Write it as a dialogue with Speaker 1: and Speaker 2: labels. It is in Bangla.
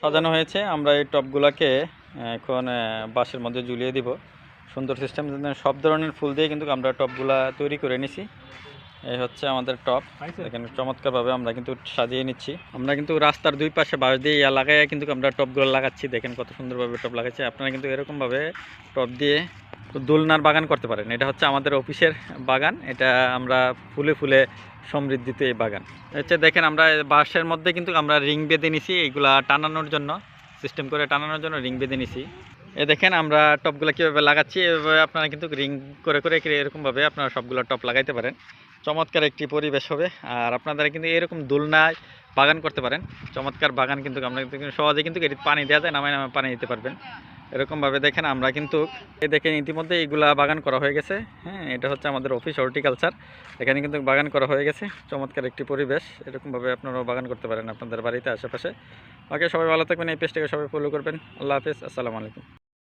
Speaker 1: সাজানো হয়েছে। আমরা এই টবগুলোকে এখন বাঁশের মধ্যে ঝুলিয়ে দিব। সুন্দর সিস্টেম, সব ধরনের ফুল দিয়ে কিন্তু আমরা টবগুলা তৈরি করে নিছি। এই হচ্ছে আমাদের টব। এখানে চমৎকারভাবে আমরা কিন্তু সাজিয়ে নিচ্ছি। আমরা কিন্তু রাস্তার দুই পাশে বাঁশ দিয়ে লাগাই কিন্তু আমরা টবগুলো লাগাচ্ছি। দেখেন কত সুন্দরভাবে টব লাগাচ্ছে। আপনারা কিন্তু এরকমভাবে টব দিয়ে দোলনার বাগান করতে পারেন। এটা হচ্ছে আমাদের অফিসের বাগান। এটা আমরা ফুলে ফুলে সমৃদ্ধিতে এই বাগান হচ্ছে। দেখেন আমরা বাঁশের মধ্যে কিন্তু আমরা রিং বেঁধে নিছি, এইগুলা টানানোর জন্য, সিস্টেম করে টানানোর জন্য রিং বেঁধে নিছি। এ দেখেন আমরা টবগুলো কীভাবে লাগাচ্ছি। এভাবে আপনারা কিন্তু রিং করে করে এরকমভাবে আপনারা সবগুলো টব লাগাইতে পারেন। চমৎকার একটি পরিবেশ হবে। আর আপনারা কিন্তু এরকম দোলনায় বাগান করতে পারেন। চমৎকার বাগান কিন্তু আমরা সহজে কিন্তু এটি পানি দেওয়া যায়, নামায় নামায় পানি দিতে পারবেন। এরকমভাবে দেখেন আমরা কিন্তু দেখেন ইতিমধ্যে এইগুলা বাগান করা হয়ে গেছে। হ্যাঁ, এটা হচ্ছে আমাদের অফিস হর্টিকালচার। এখানে কিন্তু বাগান করা হয়ে গেছে। চমৎকার একটি পরিবেশ। এরকমভাবে আপনারাও বাগান করতে পারেন আপনাদের বাড়িতে আশেপাশে। ওকে, সবাই ভালো থাকবেন। এই পেজটাকে সবাই ফলো করবেন। আল্লাহ হাফেজ, আসসালামু আলাইকুম।